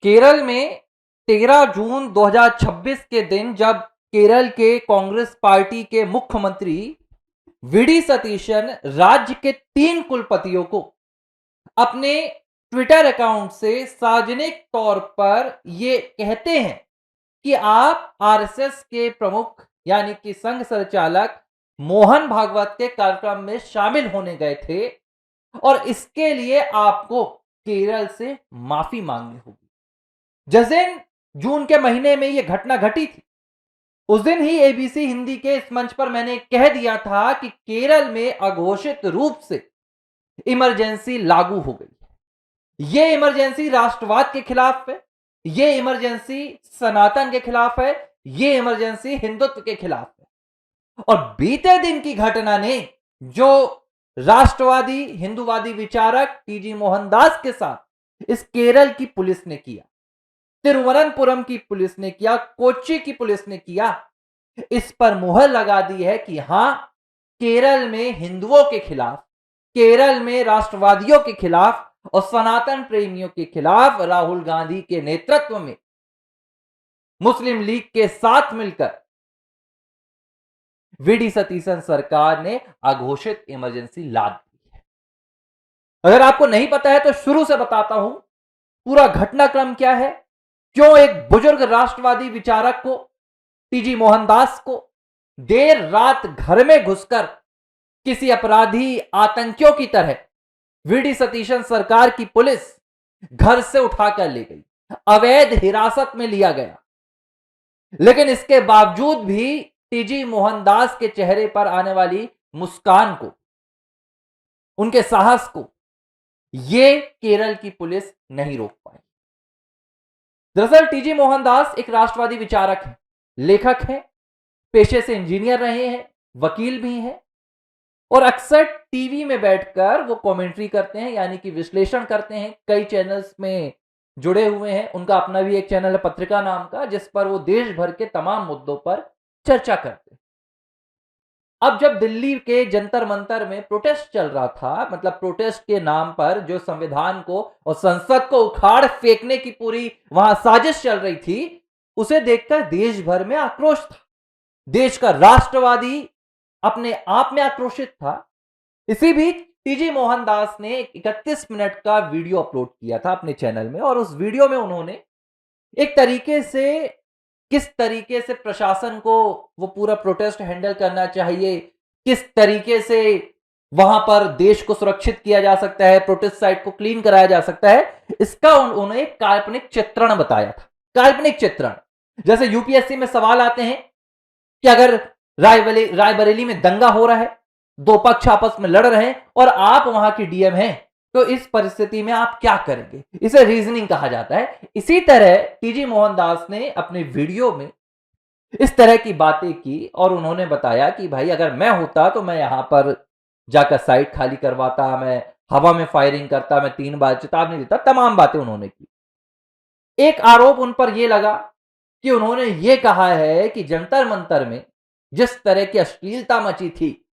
केरल में 13 जून 2026 के दिन जब केरल के कांग्रेस पार्टी के मुख्यमंत्री वीडी सतीशन राज्य के 3 कुलपतियों को अपने ट्विटर अकाउंट से सार्वजनिक तौर पर ये कहते हैं कि आप आरएसएस के प्रमुख यानी कि संघ संचालक मोहन भागवत के कार्यक्रम में शामिल होने गए थे और इसके लिए आपको केरल से माफी मांगनी होगी। जिस दिन जून के महीने में यह घटना घटी थी, उस दिन ही एबीसी हिंदी के इस मंच पर मैंने कह दिया था कि केरल में अघोषित रूप से इमरजेंसी लागू हो गई है। यह इमरजेंसी राष्ट्रवाद के खिलाफ है, यह इमरजेंसी सनातन के खिलाफ है, यह इमरजेंसी हिंदुत्व के खिलाफ है। और बीते दिन की घटना ने जो राष्ट्रवादी हिंदूवादी विचारक टीजी मोहनदास के साथ इस केरल की पुलिस ने किया, तिरुवनंतपुरम की पुलिस ने किया, कोच्चि की पुलिस ने किया, इस पर मुहर लगा दी है कि हां, केरल में हिंदुओं के खिलाफ, केरल में राष्ट्रवादियों के खिलाफ और सनातन प्रेमियों के खिलाफ राहुल गांधी के नेतृत्व में मुस्लिम लीग के साथ मिलकर वीडी सतीशन सरकार ने अघोषित इमरजेंसी ला दी है। अगर आपको नहीं पता है तो शुरू से बताता हूं पूरा घटनाक्रम क्या है, क्यों एक बुजुर्ग राष्ट्रवादी विचारक को, टीजी मोहनदास को देर रात घर में घुसकर किसी अपराधी आतंकियों की तरह वीडी सतीशन सरकार की पुलिस घर से उठाकर ले गई, अवैध हिरासत में लिया गया। लेकिन इसके बावजूद भी टीजी मोहनदास के चेहरे पर आने वाली मुस्कान को, उनके साहस को यह केरल की पुलिस नहीं रोक पाई। दरअसल टीजी मोहनदास एक राष्ट्रवादी विचारक है, लेखक हैं, पेशे से इंजीनियर रहे हैं, वकील भी हैं और अक्सर टीवी में बैठकर वो कमेंट्री करते हैं, यानी कि विश्लेषण करते हैं। कई चैनल्स में जुड़े हुए हैं, उनका अपना भी एक चैनल है पत्रिका नाम का, जिस पर वो देश भर के तमाम मुद्दों पर चर्चा करते हैं। अब जब दिल्ली के जंतर मंतर में प्रोटेस्ट चल रहा था, मतलब प्रोटेस्ट के नाम पर जो संविधान को और संसद को उखाड़ फेंकने की पूरी वहां साजिश चल रही थी, उसे देखकर देश भर में आक्रोश था। देश का राष्ट्रवादी अपने आप में आक्रोशित था। इसी बीच टीजी मोहनदास ने 31 मिनट का वीडियो अपलोड किया था अपने चैनल में और उस वीडियो में उन्होंने एक तरीके से, किस तरीके से प्रशासन को वो पूरा प्रोटेस्ट हैंडल करना चाहिए, किस तरीके से वहां पर देश को सुरक्षित किया जा सकता है, प्रोटेस्ट साइट को क्लीन कराया जा सकता है, इसका उन्होंने एक काल्पनिक चित्रण बताया था। काल्पनिक चित्रण, जैसे यूपीएससी में सवाल आते हैं कि अगर रायबरेली में दंगा हो रहा है, दो पक्ष आपस में लड़ रहे हैं और आप वहां की डीएम हैं, तो इस परिस्थिति में आप क्या करेंगे, इसे रीजनिंग कहा जाता है। इसी तरह टीजी मोहनदास ने अपने वीडियो में इस तरह की बातें की और उन्होंने बताया कि भाई अगर मैं होता तो मैं यहां पर जाकर साइट खाली करवाता, मैं हवा में फायरिंग करता, मैं 3 बार चेतावनी देता, तमाम बातें उन्होंने की। एक आरोप उन पर यह लगा कि उन्होंने यह कहा है कि जंतर मंतर में जिस तरह की अश्लीलता मची थी,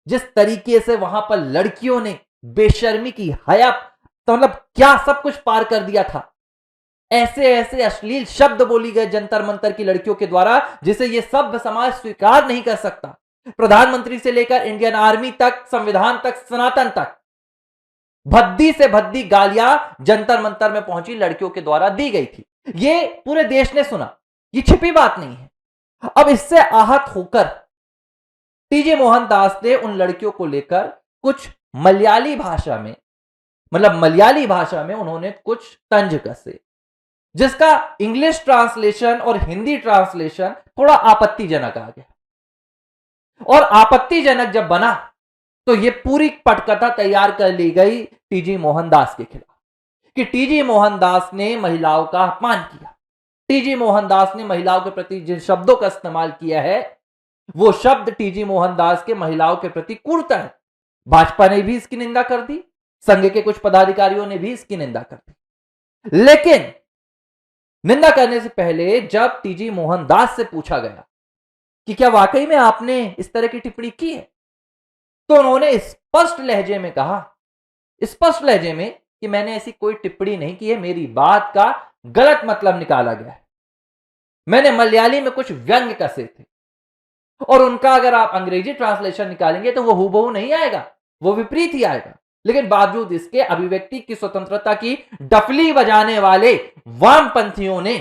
जिस तरीके से वहां पर लड़कियों ने बेशर्मी की हया, तो मतलब क्या सब कुछ पार कर दिया था, ऐसे ऐसे अश्लील शब्द बोली गए जंतर मंतर की लड़कियों के द्वारा जिसे यह सभ्य समाज स्वीकार नहीं कर सकता। प्रधानमंत्री से लेकर इंडियन आर्मी तक, संविधान तक, सनातन तक भद्दी से भद्दी गालियां जंतर मंतर में पहुंची लड़कियों के द्वारा दी गई थी। यह पूरे देश ने सुना, यह छिपी बात नहीं है। अब इससे आहत होकर टीजी मोहनदास ने उन लड़कियों को लेकर कुछ मलयाली भाषा में, मतलब मलयाली भाषा में उन्होंने कुछ तंज कसे, जिसका इंग्लिश ट्रांसलेशन और हिंदी ट्रांसलेशन थोड़ा आपत्तिजनक आ गया। और आपत्तिजनक जब बना तो यह पूरी पटकथा तैयार कर ली गई टीजी मोहनदास के खिलाफ कि टीजी मोहनदास ने महिलाओं का अपमान किया, टीजी मोहनदास ने महिलाओं के प्रति जिन शब्दों का इस्तेमाल किया है वो शब्द टीजी मोहनदास के महिलाओं के प्रति क्रूरता है। भाजपा ने भी इसकी निंदा कर दी, संघ के कुछ पदाधिकारियों ने भी इसकी निंदा कर दी। लेकिन निंदा करने से पहले जब टीजी मोहनदास से पूछा गया कि क्या वाकई में आपने इस तरह की टिप्पणी की है, तो उन्होंने स्पष्ट लहजे में कहा, स्पष्ट लहजे में, कि मैंने ऐसी कोई टिप्पणी नहीं की है, मेरी बात का गलत मतलब निकाला गया है। मैंने मलयाली में कुछ व्यंग्य कसे थे और उनका अगर आप अंग्रेजी ट्रांसलेशन निकालेंगे तो वो हूबहू नहीं आएगा, वो विपरीत ही आएगा। लेकिन बावजूद इसके अभिव्यक्ति की स्वतंत्रता की डफली बजाने वाले वामपंथियों ने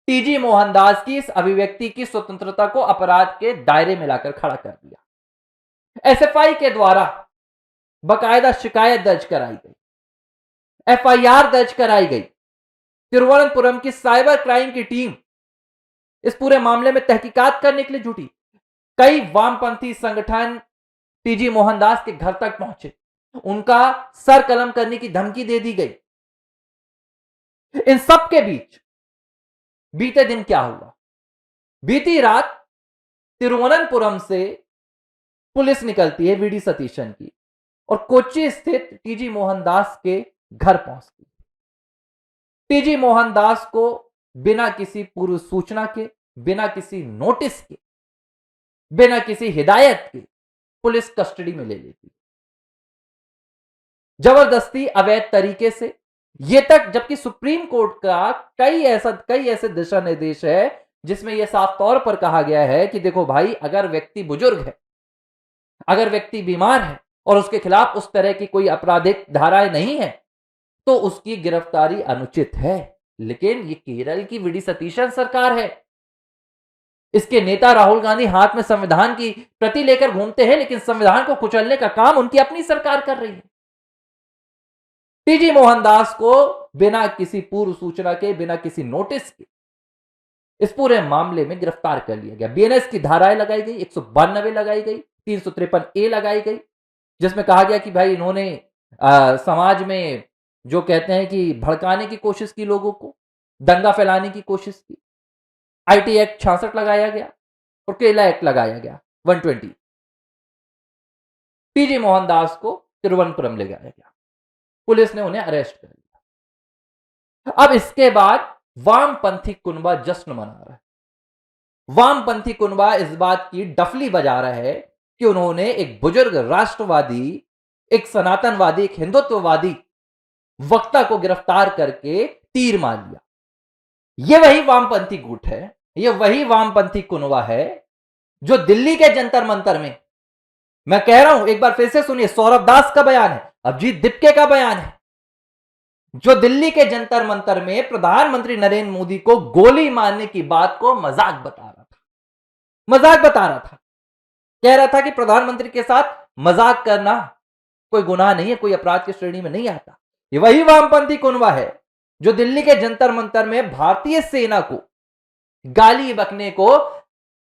टीजी मोहनदास की इस अभिव्यक्ति की स्वतंत्रता को अपराध के दायरे में लाकर खड़ा कर दिया। एसएफआई के द्वारा बकायदा शिकायत दर्ज कराई गई, एफआईआर दर्ज कराई गई। तिरुवनंतपुरम की साइबर क्राइम की टीम इस पूरे मामले में तहकीकात करने के लिए जुटी। कई वामपंथी संगठन टीजी मोहनदास के घर तक पहुंचे, उनका सर कलम करने की धमकी दे दी गई। इन सब के बीच बीते दिन क्या हुआ? बीती रात तिरुवनंतपुरम से पुलिस निकलती है वीडी सतीशन की और कोच्चि स्थित टीजी मोहनदास के घर पहुंचती है। टीजी मोहनदास को बिना किसी पूर्व सूचना के, बिना किसी नोटिस के, बिना किसी हिदायत के पुलिस कस्टडी में ले लेती है, जबरदस्ती, अवैध तरीके से। ये तक जबकि सुप्रीम कोर्ट का कई ऐसे दिशा निर्देश है जिसमें यह साफ तौर पर कहा गया है कि देखो भाई, अगर व्यक्ति बुजुर्ग है, अगर व्यक्ति बीमार है और उसके खिलाफ उस तरह की कोई आपराधिक धाराएं नहीं है तो उसकी गिरफ्तारी अनुचित है। लेकिन ये केरल की वीडी सतीशन सरकार है, इसके नेता राहुल गांधी हाथ में संविधान की प्रति लेकर घूमते हैं, लेकिन संविधान को कुचलने का काम उनकी अपनी सरकार कर रही है। टीजी मोहनदास को बिना किसी पूर्व सूचना के, बिना किसी नोटिस के इस पूरे मामले में गिरफ्तार कर लिया गया। बीएनएस की धाराएं लगाई गई, 192 लगाई गई, 353 ए लगाई गई, जिसमें कहा गया कि भाई इन्होंने समाज में जो कहते हैं कि भड़काने की कोशिश की, लोगों को दंगा फैलाने की कोशिश की। आईटी एक्ट 66 लगाया गया और केरला एक्ट लगाया गया 120। टीजी मोहनदास को तिरुवनंतपुरम ले जाया गया, पुलिस ने उन्हें अरेस्ट कर लिया। अब इसके बाद वामपंथी कुनबा जश्न मना रहा है। वामपंथी कुनबा इस बात की डफली बजा रहा है कि उन्होंने एक बुजुर्ग राष्ट्रवादी, एक सनातनवादी, एक हिंदुत्ववादी वक्ता को गिरफ्तार करके तीर मार लिया। यह वही वामपंथी गुट है, यह वही वामपंथी कुनबा है जो दिल्ली के जंतर मंतर में, मैं कह रहा हूं एक बार फिर से सुनिए, सौरभ दास का बयान है, अभिजीत दिप्के का बयान है, जो दिल्ली के जंतर मंतर में प्रधानमंत्री नरेंद्र मोदी को गोली मारने की बात को मजाक बता रहा था। मजाक बता रहा था, कह रहा था कि प्रधानमंत्री के साथ मजाक करना कोई गुनाह नहीं है, कोई अपराध की श्रेणी में नहीं आता। ये वही वामपंथी कुनबा है जो दिल्ली के जंतर मंतर में भारतीय सेना को गाली बकने को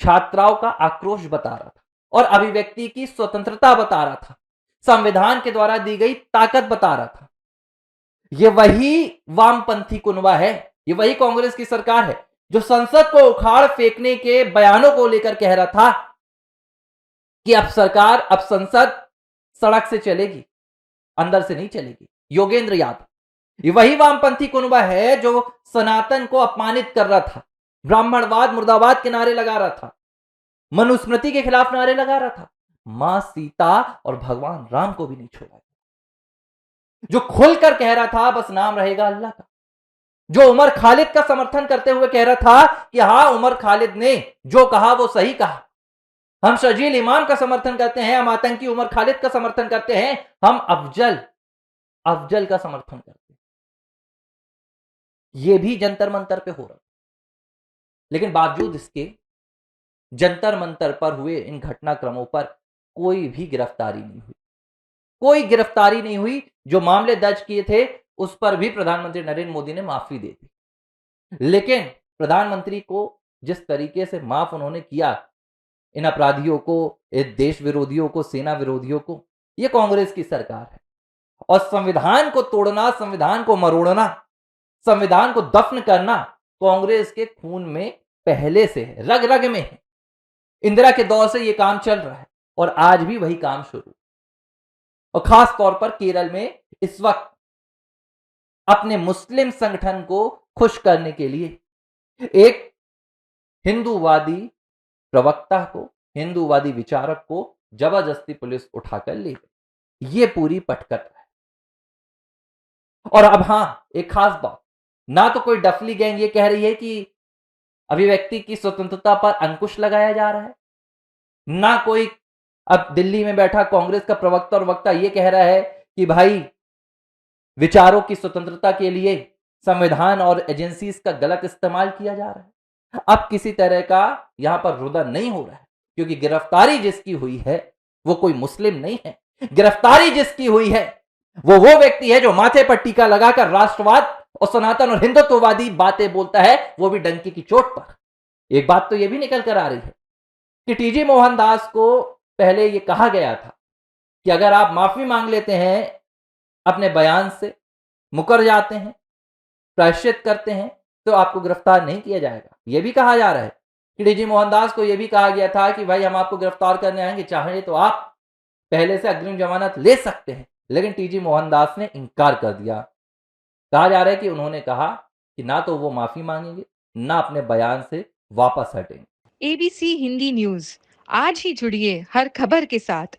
छात्राओं का आक्रोश बता रहा था और अभिव्यक्ति की स्वतंत्रता बता रहा था, संविधान के द्वारा दी गई ताकत बता रहा था। यह वही वामपंथी कुनबा है, यह वही कांग्रेस की सरकार है जो संसद को उखाड़ फेंकने के बयानों को लेकर कह रहा था कि अब संसद सड़क से चलेगी, अंदर से नहीं चलेगी। योगेंद्र यादव, ये वही वामपंथी कुनबा है जो सनातन को अपमानित कर रहा था, ब्राह्मणवाद मुर्दाबाद के नारे लगा रहा था, मनुस्मृति के खिलाफ नारे लगा रहा था, मां सीता और भगवान राम को भी नहीं छोड़ा, जो खुलकर कह रहा था बस नाम रहेगा अल्लाह का, जो उमर खालिद का समर्थन करते हुए कह रहा था कि हां, उमर खालिद ने जो कहा वो सही कहा, हम शजील इमाम का समर्थन करते हैं, हम आतंकी उमर खालिद का समर्थन करते हैं, हम अफजल का समर्थन करते हैं। यह भी जंतर मंतर पे हो रहा, लेकिन बावजूद इसके जंतर मंतर पर हुए इन घटनाक्रमों पर कोई भी गिरफ्तारी नहीं हुई, कोई गिरफ्तारी नहीं हुई। जो मामले दर्ज किए थे उस पर भी प्रधानमंत्री नरेंद्र मोदी ने माफी दे दी, लेकिन प्रधानमंत्री को जिस तरीके से माफ उन्होंने किया इन अपराधियों को, इन देश विरोधियों को, सेना विरोधियों को, यह कांग्रेस की सरकार है। और संविधान को तोड़ना, संविधान को मरोड़ना, संविधान को दफन करना कांग्रेस के खून में पहले से है, रग रग में है। इंदिरा के दौर से यह काम चल रहा है और आज भी वही काम शुरू। और खास तौर पर केरल में इस वक्त अपने मुस्लिम संगठन को खुश करने के लिए एक हिंदूवादी प्रवक्ता को, हिंदूवादी विचारक को जबरदस्ती पुलिस उठाकर ले गई। यह पूरी पटकथा है। और अब हां, एक खास बात, ना तो कोई डफली गैंग ये कह रही है कि अभिव्यक्ति की स्वतंत्रता पर अंकुश लगाया जा रहा है, ना कोई अब दिल्ली में बैठा कांग्रेस का प्रवक्ता और वक्ता ये कह रहा है कि भाई विचारों की स्वतंत्रता के लिए संविधान और एजेंसीज का गलत इस्तेमाल किया जा रहा है। अब किसी तरह का यहां पर रुदन नहीं हो रहा है, क्योंकि गिरफ्तारी जिसकी हुई है वो कोई मुस्लिम नहीं है। गिरफ्तारी जिसकी हुई है वो व्यक्ति है जो माथे पर टीका लगाकर राष्ट्रवाद और सनातन और हिंदुत्ववादी बातें बोलता है, वो भी डंके की चोट पर। एक बात तो यह भी निकल कर आ रही है कि टीजी मोहनदास को पहले यह कहा गया था कि अगर आप माफी मांग लेते हैं, अपने बयान से मुकर जाते हैं, प्रायश्चित करते हैं, तो आपको गिरफ्तार नहीं किया जाएगा। यह भी कहा जा रहा है कि टीजी मोहनदास को यह भी कहा गया था कि भाई हम आपको गिरफ्तार करने आएंगे, चाहे तो आप पहले से अग्रिम जमानत ले सकते हैं। लेकिन टीजी मोहनदास ने इंकार कर दिया। कहा जा रहा है कि उन्होंने कहा कि ना तो वो माफी मांगेंगे, ना अपने बयान से वापस हटेंगे। एबीसी हिंदी न्यूज, आज ही जुड़िए हर खबर के साथ।